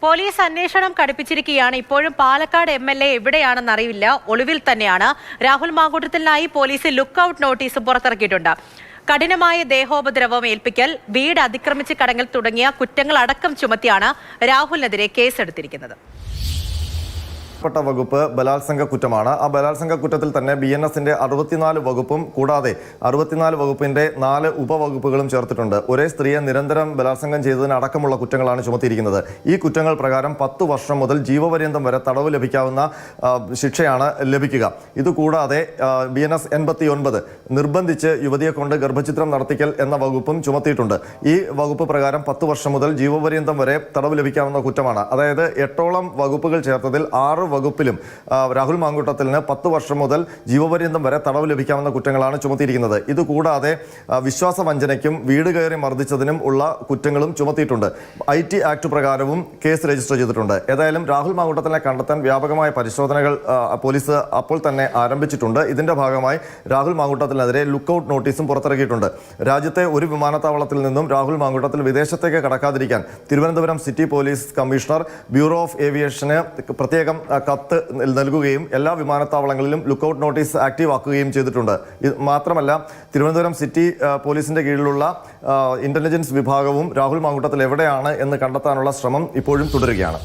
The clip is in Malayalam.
പോലീസ് അന്വേഷണം കടുപ്പിച്ചിരിക്കുകയാണ്. ഇപ്പോഴും പാലക്കാട് MLA എവിടെയാണെന്നറിയില്ല, ഒളിവിൽ തന്നെയാണ്. രാഹുൽ മാങ്കൂട്ടത്തിനായി പോലീസ് ലുക്കൌട്ട് നോട്ടീസ് പുറത്തിറക്കിയിട്ടുണ്ട്. കഠിനമായ ദേഹോപദ്രവം ഏൽപ്പിക്കൽ, വീട് അതിക്രമിച്ച് കടങ്ങൽ തുടങ്ങിയ കുറ്റങ്ങൾ അടക്കം ചുമത്തിയാണ് രാഹുലിനെതിരെ കേസെടുത്തിരിക്കുന്നത്. വകുപ്പ് ബലാത്സംഗ കുറ്റമാണ്. ആ ബലാത്സംഗ കുറ്റത്തിൽ തന്നെ BNS-ന്റെ 64 വകുപ്പും കൂടാതെ 64 വകുപ്പിന്റെ 4 ഉപവകുപ്പുകളും ചേർത്തിട്ടുണ്ട്. ഒരേ സ്ത്രീയെ നിരന്തരം ബലാത്സംഗം ചെയ്തതിന് അടക്കമുള്ള കുറ്റങ്ങളാണ് ചുമത്തിയിരിക്കുന്നത്. ഈ കുറ്റങ്ങൾ പ്രകാരം 10 വർഷം മുതൽ ജീവപര്യന്തം വരെ തടവ് ലഭിക്കാവുന്ന ശിക്ഷയാണ് ലഭിക്കുക. ഇതുകൂടാതെ BNS 89 നിർബന്ധിച്ച് യുവതിയെ കൊണ്ട് ഗർഭചിത്രം നടത്തിക്കൽ എന്ന വകുപ്പും ചുമത്തിയിട്ടുണ്ട്. ഈ വകുപ്പ് പ്രകാരം 10 വർഷം മുതൽ ജീവപര്യന്തം വരെ തടവ് ലഭിക്കാവുന്ന കുറ്റമാണ്. അതായത് 8ഓളം വകുപ്പുകൾ ചേർത്തതിൽ 6 വകുപ്പിലും രാഹുൽ മാങ്കൂട്ടത്തിന് 10 വർഷം മുതൽ ജീവപര്യന്തം വരെ തടവ് ലഭിക്കാവുന്ന കുറ്റങ്ങളാണ് ചുമത്തിയിരിക്കുന്നത്. ഇതുകൂടാതെ വിശ്വാസവഞ്ചനയ്ക്കും വീട് കയറി മർദ്ദിച്ചതിനും ഉള്ള കുറ്റങ്ങളും ചുമത്തിയിട്ടുണ്ട്. IT ആക്ട് പ്രകാരവും കേസ് രജിസ്റ്റർ ചെയ്തിട്ടുണ്ട്. ഏതായാലും രാഹുൽ മാങ്കൂട്ടത്തിനെ കണ്ടെത്താൻ വ്യാപകമായ പരിശോധനകൾ പോലീസ് അപ്പോൾ തന്നെ ആരംഭിച്ചിട്ടുണ്ട്. ഇതിന്റെ ഭാഗമായി രാഹുൽ മാങ്കൂട്ടത്തിനെതിരെ ലുക്കൌട്ട് നോട്ടീസും പുറത്തിറക്കിയിട്ടുണ്ട്. രാജ്യത്തെ ഒരു വിമാനത്താവളത്തിൽ നിന്നും രാഹുൽ മാങ്കൂട്ടത്തിൽ വിദേശത്തേക്ക് കടക്കാതിരിക്കാൻ Thiruvananthapuram city police commissioner bureau of ഏവിയേഷന് പ്രത്യേകം കത്ത് നൽകുകയും എല്ലാ വിമാനത്താവളങ്ങളിലും ലുക്കൌട്ട് നോട്ടീസ് ആക്റ്റീവ് ആക്കുകയും ചെയ്തിട്ടുണ്ട്. മാത്രമല്ല തിരുവനന്തപുരം സിറ്റി പോലീസിന്റെ കീഴിലുള്ള ഇന്റലിജൻസ് വിഭാഗവും രാഹുൽ മാങ്കൂട്ടത്തിൽ എവിടെയാണ് എന്ന് കണ്ടെത്താനുള്ള ശ്രമം ഇപ്പോഴും തുടരുകയാണ്.